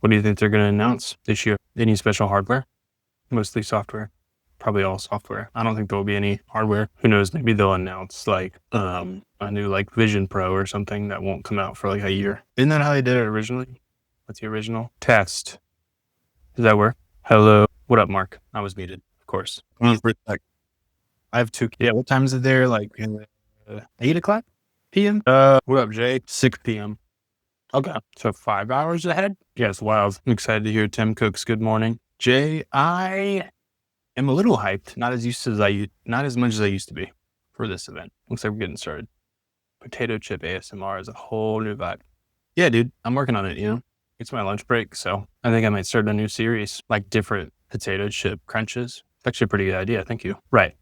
What do you think they're going to announce this year? Any special hardware? Mostly software. Probably all software. I don't think there'll be any hardware. Who knows? Maybe they'll announce like a new like Vision Pro or something that won't come out for like a year. Isn't that how they did it originally? What's the original? Test. Does that work? Hello. What up, Mark? I was muted, of course. I have two. Yeah, what time is it there? Like 8 o'clock p.m.? What up, Jay? 6 p.m. Okay. So 5 hours ahead? Yes, wild. I'm excited to hear Tim Cook's good morning. Jay, I am a little hyped. Not as much as I used to be for this event. Looks like we're getting started. Potato chip ASMR is a whole new vibe. Yeah, dude, I'm working on it, you know? It's my lunch break, so I think I might start a new series, like different potato chip crunches. It's actually a pretty good idea. Thank you. Right.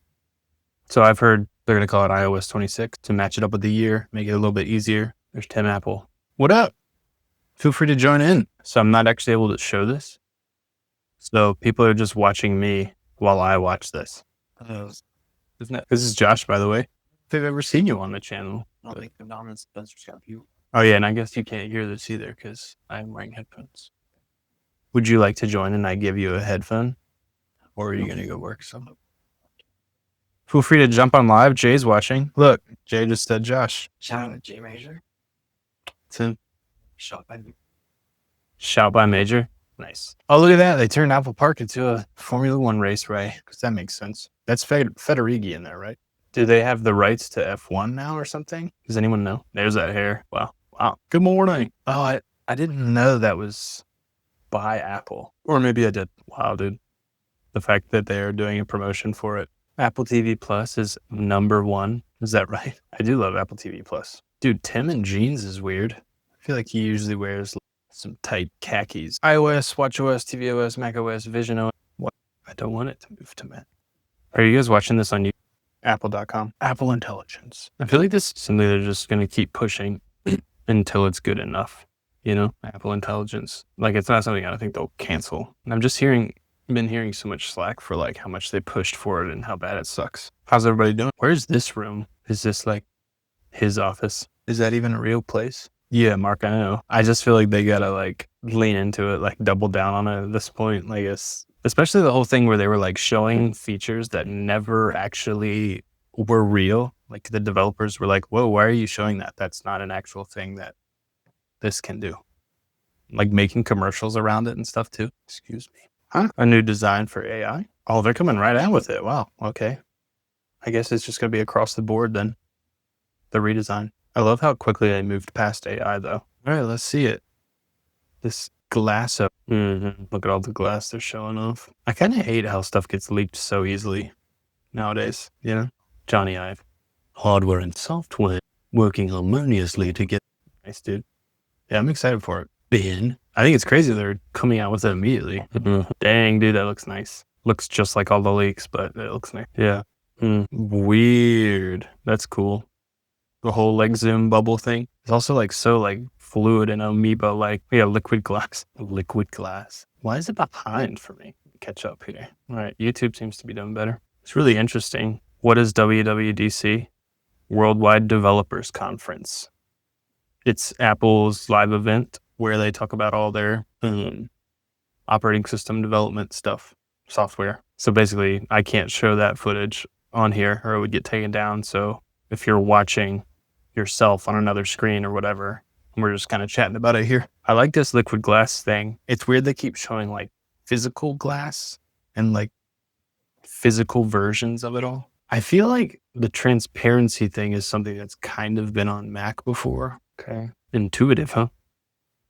So I've heard they're going to call it iOS 26 to match it up with the year, make it a little bit easier. There's Tim Apple. What up? Feel free to join in. So I'm not actually able to show this. So people are just watching me while I watch this. Isn't it? This is Josh, by the way. If they've ever seen you on the channel. I don't think the dominant Spencer's got Pugh. Oh yeah, and I guess you can't hear this either because I'm wearing headphones. Would you like to join and I give you a headphone? Or are you going to go work some? Feel free to jump on live. Jay's watching. Look, Jay just said Josh. Shout out to Jay Major. Tim. Shout by Major. Nice. Oh, look at that. They turned Apple Park into a Formula One race, right? Because that makes sense. That's Federighi in there, right? Do they have the rights to F1 now or something? Does anyone know? There's that hair. Wow. Good morning. Oh, I didn't know that was by Apple. Or maybe I did. Wow, dude. The fact that they're doing a promotion for it. Apple TV Plus is #1. Is that right? I do love Apple TV Plus. Dude, Tim in jeans is weird. I feel like he usually wears some tight khakis. iOS, watchOS, tvOS, macOS, Vision OS. What? I don't want it to move to Mac. Are you guys watching this on YouTube? Apple.com. Apple Intelligence. I feel like this is something they're just going to keep pushing until it's good enough. You know, Apple Intelligence. Like, it's not something I don't think they'll cancel. And I'm just been hearing so much slack for like how much they pushed for it and how bad it sucks. How's everybody doing? Where's this room? Is this like his office? Is that even a real place? Yeah, Mark, I know. I just feel like they gotta like lean into it, like double down on it at this point. Like, especially the whole thing where they were like showing features that never actually were real. Like the developers were like, whoa, why are you showing that? That's not an actual thing that this can do. Like making commercials around it and stuff too. Excuse me. Huh? A new design for AI? Oh, they're coming right out with it. Wow. Okay. I guess it's just going to be across the board then. The redesign. I love how quickly they moved past AI though. All right, let's see it. This glass up. Look at all the glass they're showing off. I kind of hate how stuff gets leaked so easily nowadays, you know? Johnny Ive. Hardware and software working harmoniously to get... Nice, dude. Yeah, I'm excited for it. I think it's crazy they're coming out with it immediately. Dang, dude, that looks nice. Looks just like all the leaks, but it looks nice. Yeah. Weird. That's cool. The whole like zoom bubble thing. It's also like so like fluid and amoeba like. Yeah, liquid glass. Liquid glass. Why is it behind for me? Catch up here. All right, YouTube seems to be doing better. It's really interesting. What is WWDC? Worldwide Developers Conference. It's Apple's live event where they talk about all their operating system development stuff, software. So basically, I can't show that footage on here or it would get taken down. So if you're watching yourself on another screen or whatever, we're just kind of chatting about it here. I like this liquid glass thing. It's weird they keep showing like physical glass and like physical versions of it all. I feel like the transparency thing is something that's kind of been on Mac before. Okay. Intuitive, huh?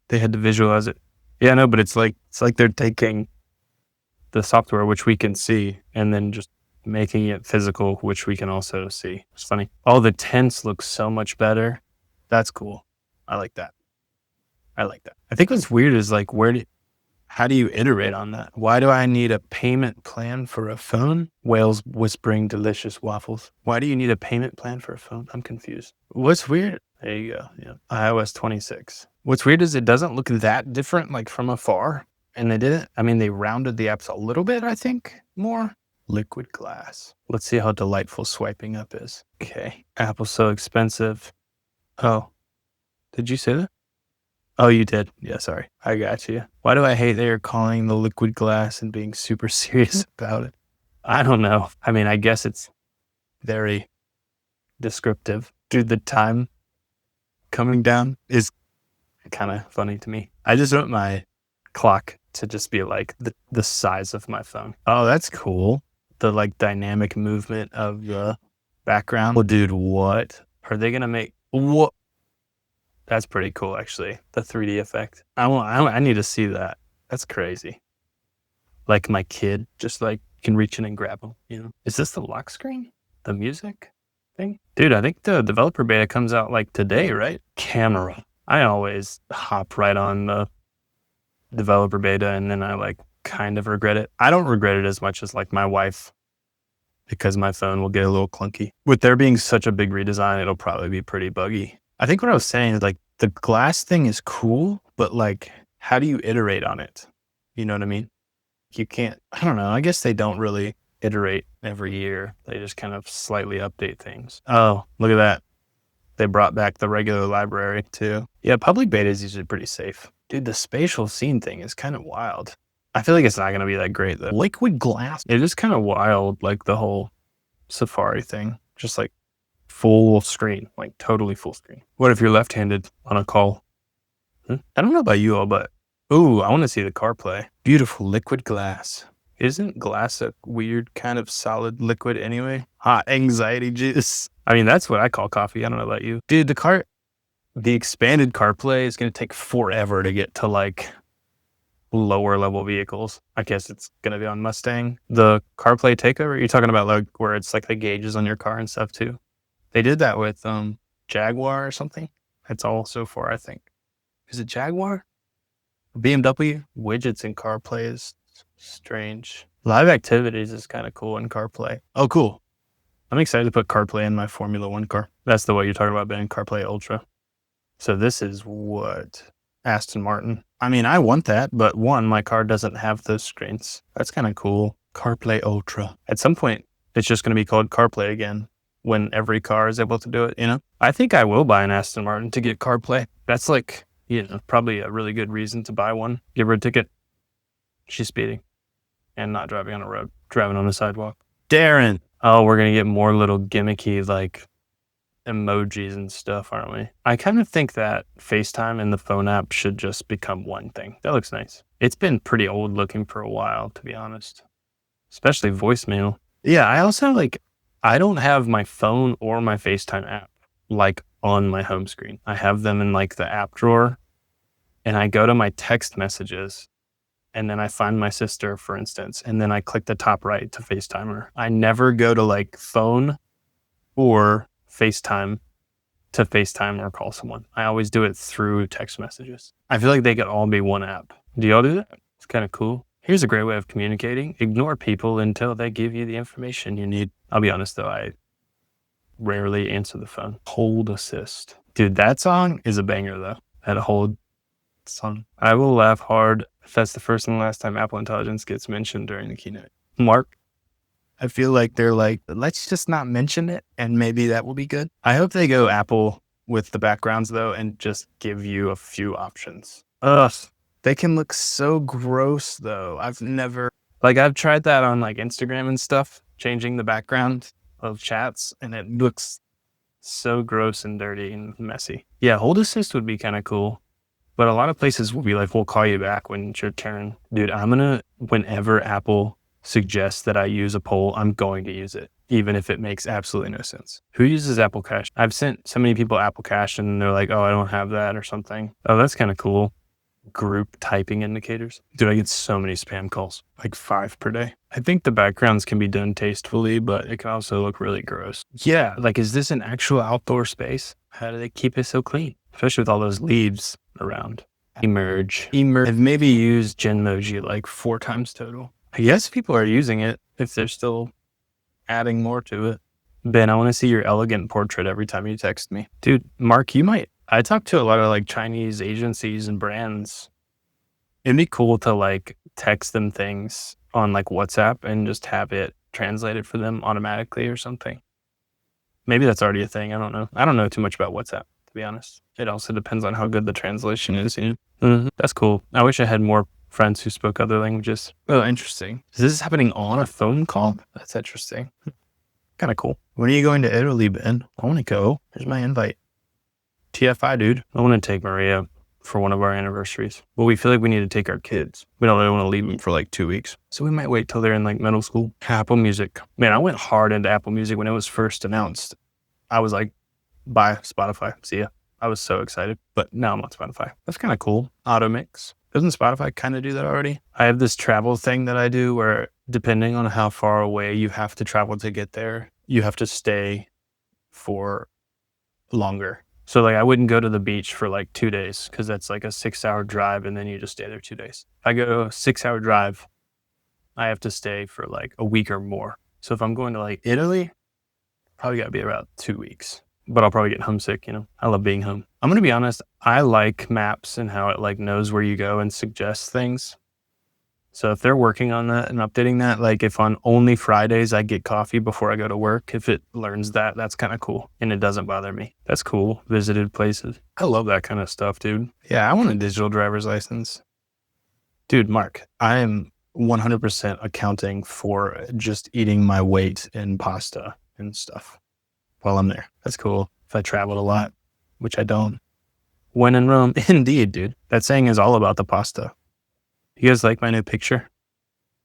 They had to visualize it. Yeah, no, but it's like they're taking the software, which we can see, and then just making it physical, which we can also see. It's funny. Oh, the tents look so much better. That's cool. I like that. I think what's weird is like, how do you iterate on that? Why do I need a payment plan for a phone? Whales whispering delicious waffles. Why do you need a payment plan for a phone? I'm confused. What's weird? There you go. Yeah. iOS 26. What's weird is it doesn't look that different, like from afar. And they rounded the apps a little bit, I think, more. Liquid glass. Let's see how delightful swiping up is. Okay. Apple's so expensive. Oh, did you say that? Oh, you did? Yeah, sorry. I got you. Why do I hate that you're calling the liquid glass and being super serious about it? I don't know. I mean, I guess it's very descriptive. Dude, the time coming down is kind of funny to me. I just want my clock to just be like the size of my phone. Oh, that's cool. The like dynamic movement of the background. Well, dude, what are they gonna make? What? That's pretty cool, actually. The 3D effect. I need to see that. That's crazy. Like my kid, just like can reach in and grab them. You know? Is this the lock screen? The music thing? Dude, I think the developer beta comes out like today, right? Camera. I always hop right on the developer beta and then I like kind of regret it. I don't regret it as much as like my wife because my phone will get a little clunky. With there being such a big redesign, it'll probably be pretty buggy. I think what I was saying is like the glass thing is cool, but like how do you iterate on it? You know what I mean? You can't, I don't know. I guess they don't really iterate every year. They just kind of slightly update things. Oh, look at that. They brought back the regular library too. Yeah, public beta is usually pretty safe. Dude, the spatial scene thing is kind of wild. I feel like it's not going to be that great though. Liquid glass. It is kind of wild, like the whole Safari thing. Just like full screen, like totally full screen. What if you're left-handed on a call? I don't know about you all, but ooh, I want to see the CarPlay. Beautiful liquid glass. Isn't glass a weird kind of solid liquid anyway? Hot anxiety juice. I mean, that's what I call coffee. I don't know about you. Dude, the expanded CarPlay is going to take forever to get to like lower level vehicles. I guess it's going to be on Mustang. The CarPlay takeover, you're talking about like where it's like the gauges on your car and stuff too. They did that with Jaguar or something. That's all so far, I think. Is it Jaguar? BMW? Widgets in CarPlay is strange. Live activities is kind of cool in CarPlay. Oh, cool. I'm excited to put CarPlay in my Formula One car. That's the what you're talking about, Ben, CarPlay Ultra. So this is what? Aston Martin. I mean, I want that, but one, my car doesn't have those screens. That's kind of cool. CarPlay Ultra. At some point, it's just going to be called CarPlay again when every car is able to do it, you know? I think I will buy an Aston Martin to get CarPlay. That's like, you know, probably a really good reason to buy one. Give her a ticket. She's speeding and not driving on a road, driving on a sidewalk. Darren. Oh, we're going to get more little gimmicky like emojis and stuff, aren't we? I kind of think that FaceTime and the phone app should just become one thing. That looks nice. It's been pretty old looking for a while, to be honest, especially voicemail. Yeah, I also like, I don't have my phone or my FaceTime app like on my home screen. I have them in like the app drawer and I go to my text messages and then I find my sister, for instance, and then I click the top right to FaceTime her. I never go to like phone or FaceTime to FaceTime or call someone. I always do it through text messages. I feel like they could all be one app. Do y'all do that? It's kind of cool. Here's a great way of communicating. Ignore people until they give you the information you need. I'll be honest though, I rarely answer the phone. Hold assist. Dude, that song is a banger though. That hold song. I will laugh hard if that's the first and last time Apple Intelligence gets mentioned during the keynote. Mark, I feel like they're like, let's just not mention it and maybe that will be good. I hope they go Apple with the backgrounds though and just give you a few options. Ugh, they can look so gross though. I've tried that on like Instagram and stuff, changing the background of chats and it looks so gross and dirty and messy. Yeah, hold assist would be kind of cool. But a lot of places will be like, we'll call you back when it's your turn. Dude, whenever Apple suggests that I use a poll, I'm going to use it, even if it makes absolutely no sense. Who uses Apple Cash? I've sent so many people Apple Cash and they're like, oh, I don't have that or something. Oh, that's kind of cool. Group typing indicators. Dude, I get so many spam calls, like 5 per day. I think the backgrounds can be done tastefully, but it can also look really gross. Yeah, like, is this an actual outdoor space? How do they keep it so clean? Especially with all those leaves around. Emerge. I've maybe used Genmoji like 4 times total. I guess people are using it if they're still adding more to it. Ben, I want to see your elegant portrait every time you text me. Dude, Mark, I talk to a lot of like Chinese agencies and brands. It'd be cool to like text them things on like WhatsApp and just have it translated for them automatically or something. Maybe that's already a thing. I don't know. I don't know too much about WhatsApp. to be honest. It also depends on how good the translation is. That's cool. I wish I had more friends who spoke other languages. Oh, interesting. Is this happening on a phone call? That's interesting. Kind of cool. When are you going to Italy, Ben? I want to go. Here's my invite. TFI, dude. I want to take Maria for one of our anniversaries. But we feel like we need to take our kids. We don't really want to leave them for like 2 weeks. So we might wait till they're in like middle school. Apple Music. Man, I went hard into Apple Music when it was first announced. I was like, bye, Spotify. See ya. I was so excited. But now I'm on Spotify. That's kind of cool. Auto mix. Doesn't Spotify kind of do that already? I have this travel thing that I do where depending on how far away you have to travel to get there, you have to stay for longer. So like I wouldn't go to the beach for like 2 days because that's like a 6-hour drive and then you just stay there 2 days. If I go a 6-hour drive, I have to stay for like a week or more. So if I'm going to like Italy, probably got to be about 2 weeks. But I'll probably get homesick, I love being home. I'm going to be honest, I like maps and how it like knows where you go and suggests things. So if they're working on that and updating that, like if on only Fridays I get coffee before I go to work, if it learns that, that's kind of cool. And it doesn't bother me. That's cool. Visited places. I love that kind of stuff, dude. Yeah, I want a digital driver's license. Dude, Mark, I am 100% accounting for just eating my weight in pasta and stuff while I'm there. That's cool. If I traveled a lot, which I don't. When in Rome, indeed, dude. That saying is all about the pasta. You guys like my new picture?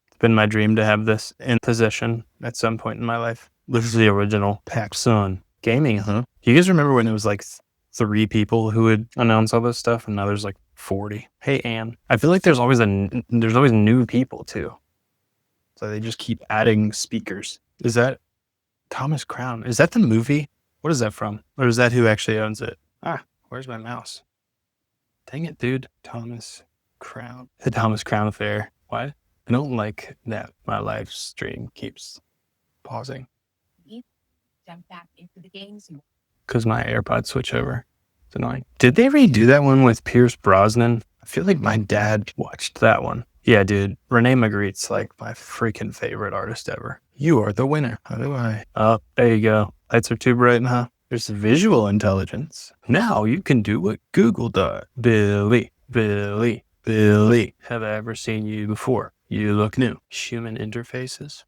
It's been my dream to have this in possession at some point in my life. This is the original PacSun. Gaming, huh? You guys remember when it was like 3 people who would announce all this stuff and now there's like 40? Hey, Ann. I feel like there's always new people too. So they just keep adding speakers. Is that Thomas Crown? Is that the movie? What is that from? Or is that who actually owns it? Where's my mouse? Dang it, dude. Thomas Crown. The Thomas Crown Affair. Why? I don't like that my live stream keeps pausing. Jump back into the games. Because my AirPods switch over. It's annoying. Did they redo that one with Pierce Brosnan? I feel like my dad watched that one. Yeah, dude. Renee Magritte's like my freaking favorite artist ever. You are the winner. How do I? Oh, there you go. Lights are too bright, huh? There's visual intelligence. Now you can do what Google does. Billy. Have I ever seen you before? You look new. Human interfaces.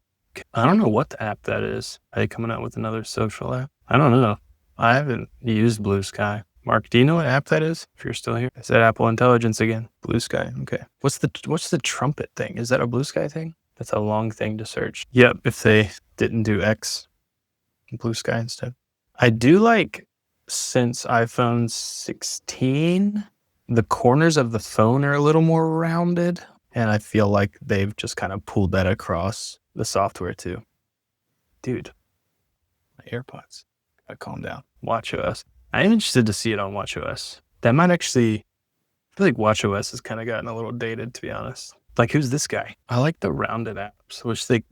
I don't know what the app that is. Are they coming out with another social app? I don't know. I haven't used Blue Sky. Mark, do you know what app that is? If you're still here, I said Apple Intelligence again. Blue Sky. Okay. What's the trumpet thing? Is that a Blue Sky thing? That's a long thing to search. Yep. If they didn't do X, Blue Sky instead. I do like since iPhone 16, the corners of the phone are a little more rounded, and I feel like they've just kind of pulled that across the software too. Dude, my AirPods. Gotta calm down. watchOS. I'm interested to see it on watchOS. That might actually, I feel like watchOS has kind of gotten a little dated, to be honest. Like, who's this guy? I like the rounded apps. Wish they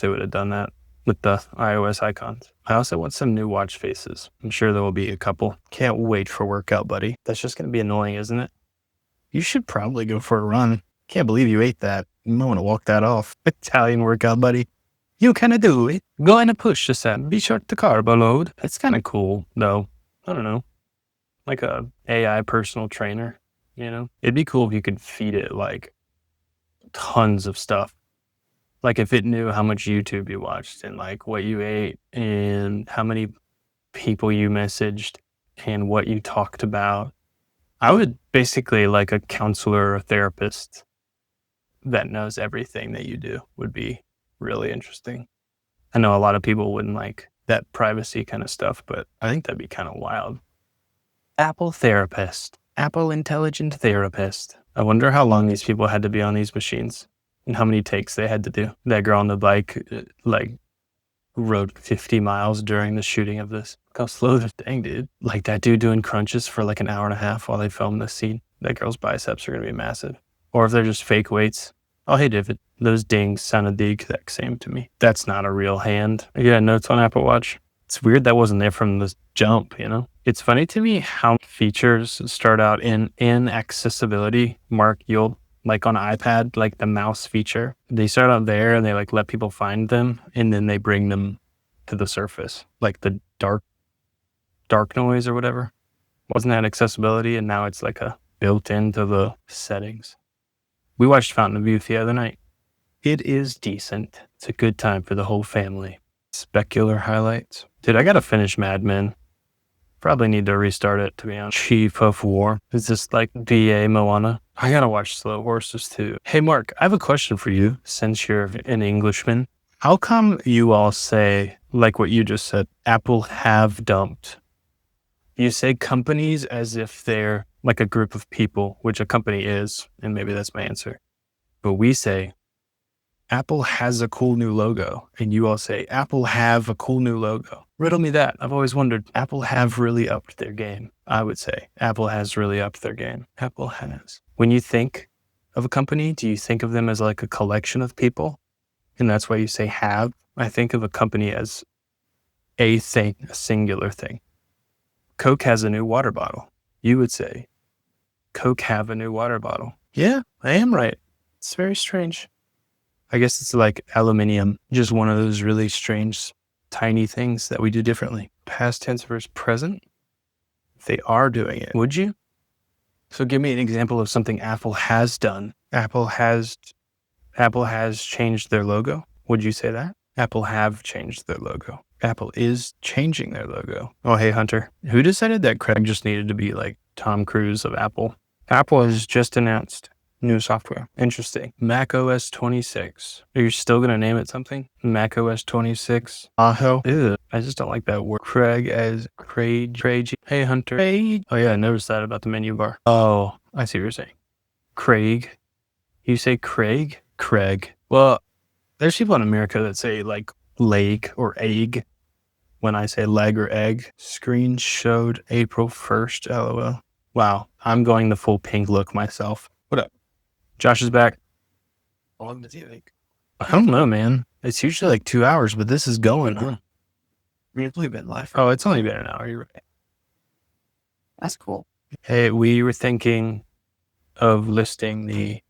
would have done that with the iOS icons. I also want some new watch faces. I'm sure there will be a couple. Can't wait for Workout Buddy. That's just going to be annoying, isn't it? You should probably go for a run. Can't believe you ate that. You might want to walk that off. Italian Workout Buddy. You can do it. Go and push this and be sure to carb load. That's kind of cool, though. I don't know. Like a AI personal trainer, It'd be cool if you could feed it like tons of stuff. Like if it knew how much YouTube you watched and like what you ate and how many people you messaged and what you talked about. I would basically like a counselor or therapist that knows everything that you do would be really interesting. I know a lot of people wouldn't like that privacy kind of stuff, but I think that'd be kind of wild. Apple therapist, Apple intelligent therapist. I wonder how long these people had to be on these machines and how many takes they had to do. That girl on the bike, rode 50 miles during the shooting of this. Look how slow this dang, dude. Like that dude doing crunches for like an hour and a half while they filmed this scene. That girl's biceps are going to be massive. Or if they're just fake weights. Oh, hey, David. Those dings sounded the exact same to me. That's not a real hand. Yeah, notes on Apple Watch. It's weird that wasn't there from the jump, It's funny to me how features start out in accessibility. Mark, you'll like on iPad, like the mouse feature. They start out there and they like let people find them and then they bring them to the surface. Like the dark noise or whatever. Wasn't that accessibility? And now it's like a built into the settings. We watched Fountain of Youth the other night. It is decent. It's a good time for the whole family. Specular highlights. Dude, I gotta finish Mad Men. Probably need to restart it, to be honest. Chief of War. Is this like B.A. Moana? I gotta watch Slow Horses too. Hey, Mark, I have a question for you since you're an Englishman. How come you all say, like what you just said, Apple have dumped? You say companies as if they're like a group of people, which a company is, and maybe that's my answer. But we say, Apple has a cool new logo, and you all say, Apple have a cool new logo. Riddle me that. I've always wondered, Apple have really upped their game. I would say, Apple has really upped their game. Apple has. When you think of a company, do you think of them as like a collection of people? And that's why you say have. I think of a company as a thing, a singular thing. Coke has a new water bottle. You would say, Coke have a new water bottle. Yeah, I am right. It's very strange. I guess it's like aluminium, just one of those really strange, tiny things that we do differently. Past tense versus present. If they are doing it, would you? So give me an example of something Apple has done. Apple has changed their logo. Would you say that? Apple have changed their logo. Apple is changing their logo. Oh, hey, Hunter. Who decided that Craig just needed to be like Tom Cruise of Apple? Apple has just announced new software. Interesting. macOS 26. Are you still going to name it something? macOS 26. Aho. Ew, I just don't like that word. Craig as Craig. Hey, Hunter. Craig. Oh, yeah, I noticed that about the menu bar. Oh, I see what you're saying. Craig. You say Craig? Craig. Well, there's people in America that say like leg or egg. When I say leg or egg, screen showed April 1st, LOL. Wow, I'm going the full pink look myself. What up? Josh is back. How long does he think? I don't know, man. It's usually like 2 hours, but this is going, huh? It's only been live. Oh, it's only been an hour. You're right. That's cool. Hey, we were thinking of listing the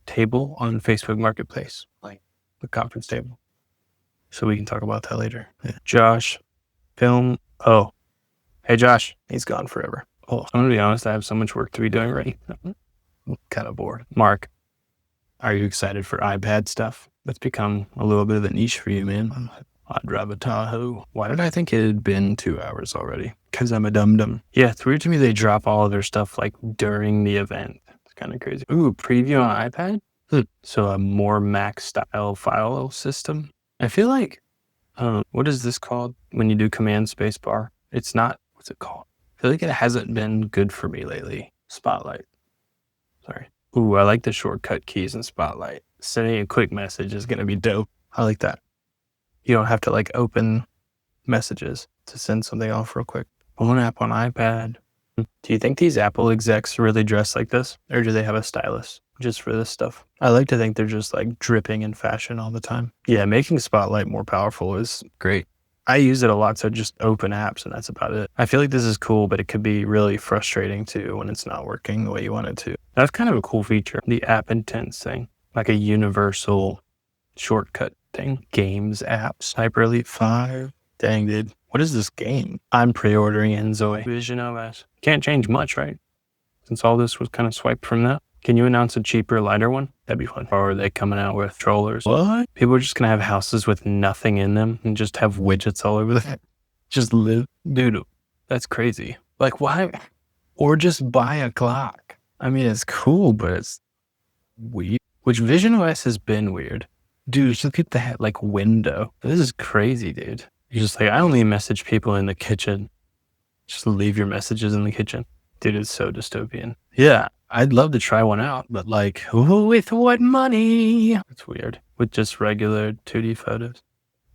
table on Facebook Marketplace, like the conference table. So we can talk about that later. Yeah. Josh, film. Oh, hey, Josh. He's gone forever. Oh, I'm going to be honest. I have so much work to be doing right now. I'm kind of bored. Mark, are you excited for iPad stuff? That's become a little bit of a niche for you, man. I'd drive a Tahoe. Why did I think it had been 2 hours already? Because I'm a dum-dum. Yeah, it's weird to me they drop all of their stuff like during the event. It's kind of crazy. Ooh, preview on iPad? So a more Mac style file system. I feel like, what is this called when you do command space bar? It's not, what's it called? I feel like it hasn't been good for me lately. Spotlight. Sorry. Ooh, I like the shortcut keys in Spotlight. Sending a quick message is going to be dope. I like that. You don't have to like open messages to send something off real quick. Phone app on iPad. Do you think these Apple execs really dress like this? Or do they have a stylist just for this stuff? I like to think they're just like dripping in fashion all the time. Yeah, making Spotlight more powerful is great. I use it a lot to just open apps and that's about it. I feel like this is cool, but it could be really frustrating too when it's not working the way you want it to. That's kind of a cool feature. The app intents thing, like a universal shortcut thing. Games apps, Hyper Elite 5. Dang, dude. What is this game? I'm pre-ordering Enzoy. Vision OS. Can't change much, right? Since all this was kind of swiped from that. Can you announce a cheaper, lighter one? That'd be fun. Or are they coming out with controllers? What? People are just going to have houses with nothing in them and just have widgets all over them. Just live. Dude, that's crazy. Like, why? Or just buy a clock. I mean, it's cool, but it's weird. Which Vision OS has been weird. Dude, just look at that, like, window. This is crazy, dude. You're just like, I only message people in the kitchen. Just leave your messages in the kitchen. Dude, it's so dystopian. Yeah, I'd love to try one out, but like, with what money? It's weird. With just regular 2D photos.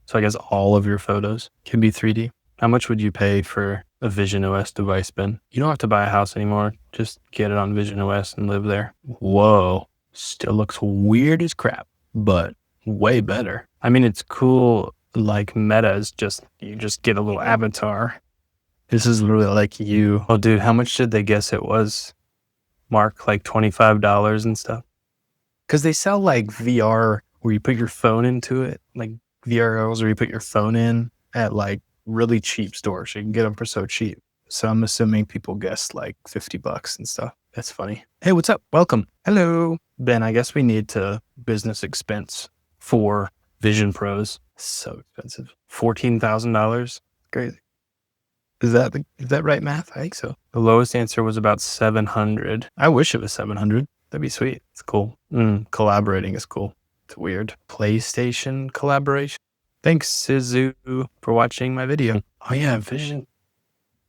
So I guess all of your photos can be 3D. How much would you pay for a Vision OS device, Ben? You don't have to buy a house anymore. Just get it on Vision OS and live there. Whoa. Still looks weird as crap, but way better. I mean, it's cool. Like Meta is just, you just get a little avatar. This is literally like you. Oh, dude, how much did they guess it was? Mark, like $25 and stuff? Because they sell like VR where you put your phone into it, like VRLs where you put your phone in at like really cheap stores. You can get them for so cheap. So I'm assuming people guessed like $50 and stuff. That's funny. Hey, what's up? Welcome. Hello. Ben, I guess we need to business expense for Vision Pros. So expensive. $14,000. Crazy. Is that right math? I think so. The lowest answer was about 700. I wish it was 700. That'd be sweet. It's cool. Collaborating is cool. It's weird. PlayStation collaboration. Thanks, Sizu, for watching my video. Oh yeah, Vision.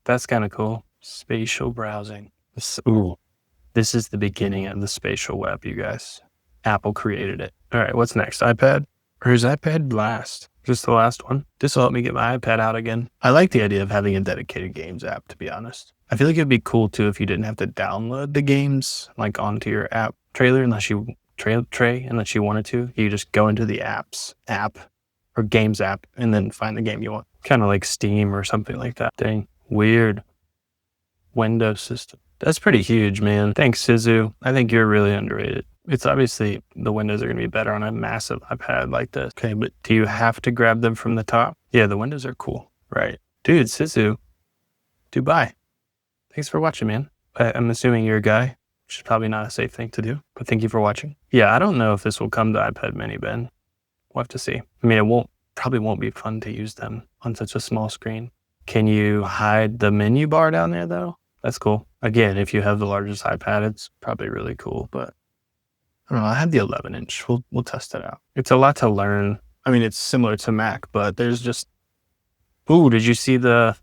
That's kind of cool. Spatial browsing. This is the beginning of the spatial web, you guys. Apple created it. All right, what's next? iPad? Or is iPad last? Just the last one? This will help me get my iPad out again. I like the idea of having a dedicated games app, to be honest. I feel like it'd be cool too if you didn't have to download the games like onto your app trailer unless you unless you wanted to. You just go into the apps app or games app and then find the game you want. Kind of like Steam or something like that. Dang, weird. Windows system. That's pretty huge, man. Thanks, Sizu. I think you're really underrated. It's obviously the windows are going to be better on a massive iPad like this. Okay, but do you have to grab them from the top? Yeah, the windows are cool, right? Dude, Sizu, Dubai. Thanks for watching, man. I'm assuming you're a guy, which is probably not a safe thing to do, but thank you for watching. Yeah, I don't know if this will come to iPad mini, Ben. We'll have to see. I mean, probably won't be fun to use them on such a small screen. Can you hide the menu bar down there though? That's cool. Again, if you have the largest iPad, it's probably really cool, but I don't know. I had the 11-inch. We'll test it out. It's a lot to learn. I mean, it's similar to Mac, but there's just, ooh, did you see the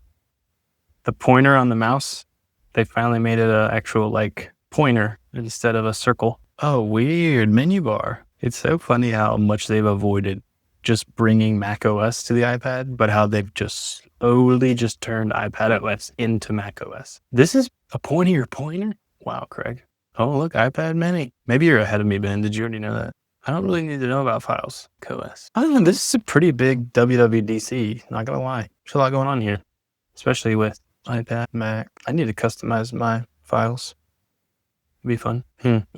pointer on the mouse? They finally made it an actual like pointer instead of a circle. Oh, weird. Menu bar. It's so funny how much they've avoided just bringing macOS to the iPad, but how they've just slowly just turned iPadOS into macOS. This is a pointer? Wow, Craig. Oh, look, iPad mini. Maybe you're ahead of me, Ben. Did you already know that? I don't really need to know about files. macOS. I don't know. This is a pretty big WWDC. Not going to lie. There's a lot going on here, especially with iPad, Mac. I need to customize my files. It'd be fun.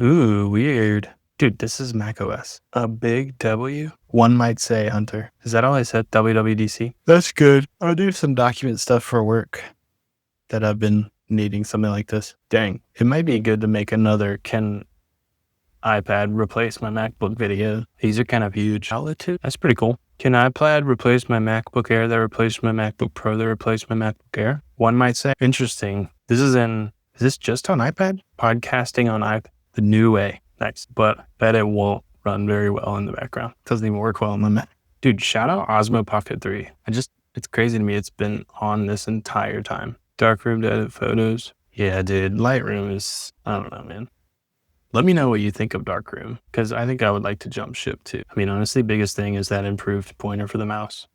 Ooh, weird. Dude, this is macOS. A big W? One might say, Hunter. Is that all I said? WWDC? That's good. I'll do some document stuff for work that I've been needing something like this. Dang. It might be good to make another can iPad replace my MacBook video. These are kind of huge. Altitude? That's pretty cool. Can iPad replace my MacBook Air that replaced my MacBook Pro that replaced my MacBook Air? One might say. Interesting. Is this just on iPad? Podcasting on iPad. The new way. Nice. But I bet it won't run very well in the background. Doesn't even work well on the Mac. Dude, shout out Osmo Pocket 3. It's crazy to me. It's been on this entire time. Darkroom to edit photos. Yeah, dude. Lightroom is, I don't know, man. Let me know what you think of Darkroom, because I think I would like to jump ship too. I mean, honestly, biggest thing is that improved pointer for the mouse.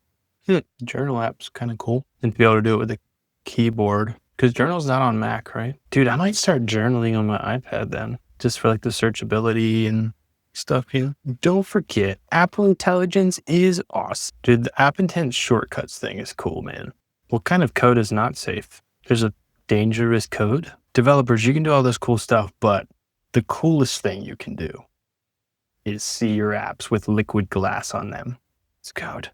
Journal app's kind of cool. And to be able to do it with a keyboard, because Journal's not on Mac, right? Dude, I might start journaling on my iPad then, just for like the searchability and stuff, you know? Don't forget, Apple Intelligence is awesome. Dude, the App Intent shortcuts thing is cool, man. What kind of code is not safe? There's a dangerous code. Developers, you can do all this cool stuff, but the coolest thing you can do is see your apps with liquid glass on them. It's code.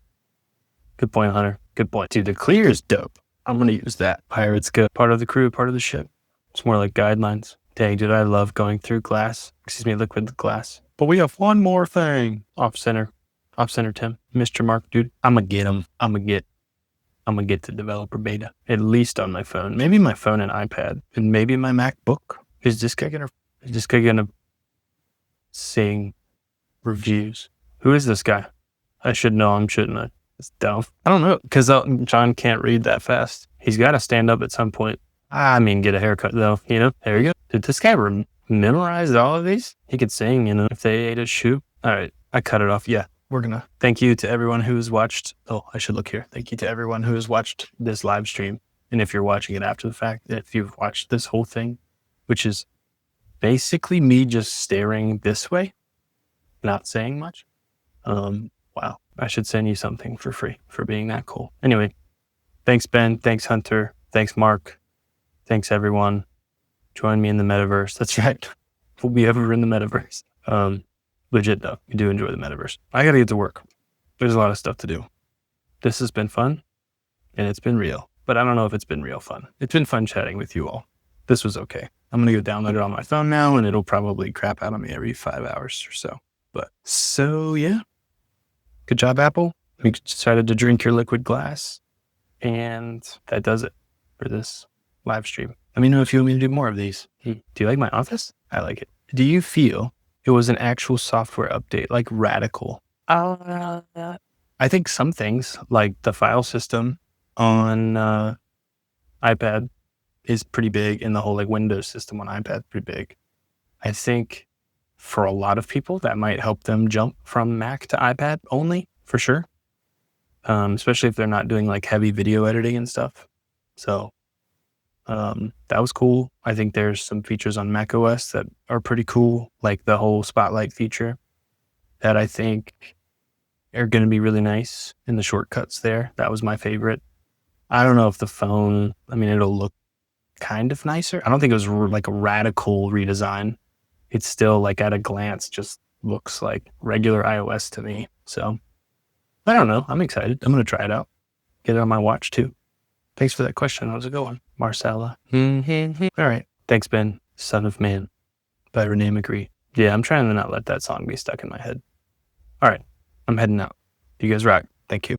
Good point, Hunter. Good point. Dude, the clear is dope. I'm going to use that. Pirates go. Part of the crew, part of the ship. It's more like guidelines. Dang, dude, I love going through liquid glass. But we have one more thing. Off center, Tim. Mr. Mark, dude. I'm going to get him. I'm going to get the developer beta, at least on my phone. Maybe my phone and iPad, and maybe my MacBook. Is this guy gonna sing reviews? Who is this guy? I should know him, shouldn't I? It's dumb. I don't know, because John can't read that fast. He's got to stand up at some point. I mean, get a haircut though, you know? There you go. Did this guy memorize all of these? He could sing, you know, if they ate a shoe. All right, I cut it off. Yeah. We're going to thank you to everyone who's watched. Oh, I should look here. Thank you to everyone who has watched this live stream. And if you're watching it after the fact, if you've watched this whole thing, which is basically me just staring this way, not saying much. Wow. I should send you something for free for being that cool. Anyway, thanks, Ben. Thanks, Hunter. Thanks, Mark. Thanks, everyone. Join me in the metaverse. That's right. We'll be ever in the metaverse. Legit though, we do enjoy the metaverse. I gotta get to work. There's a lot of stuff to do. This has been fun, and it's been real. but I don't know if it's been real fun. It's been fun chatting with you all. This was okay. I'm going to go download it on my phone now, and it'll probably crap out on me every 5 hours or so. But so, yeah. Good job, Apple. We decided to drink your liquid glass. And that does it for this live stream. Let me know if you want me to do more of these. Do you like my office? I like it. Do you feel it was an actual software update, like radical? I think some things, like the file system on iPad is pretty big, and the whole like Windows system on iPad is pretty big. I think for a lot of people that might help them jump from Mac to iPad only, for sure. Especially if they're not doing like heavy video editing and stuff. So that was cool. I think there's some features on macOS that are pretty cool, like the whole spotlight feature that I think are going to be really nice in the shortcuts there. That was my favorite. I don't know if the phone, it'll look kind of nicer. I don't think it was like a radical redesign. It's still like at a glance just looks like regular iOS to me. So I don't know. I'm excited. I'm going to try it out. Get it on my watch too. Thanks for that question. How's it going, Marcella? All right. Thanks, Ben. Son of Man by Renee McGree. Yeah, I'm trying to not let that song be stuck in my head. All right. I'm heading out. You guys rock. Thank you.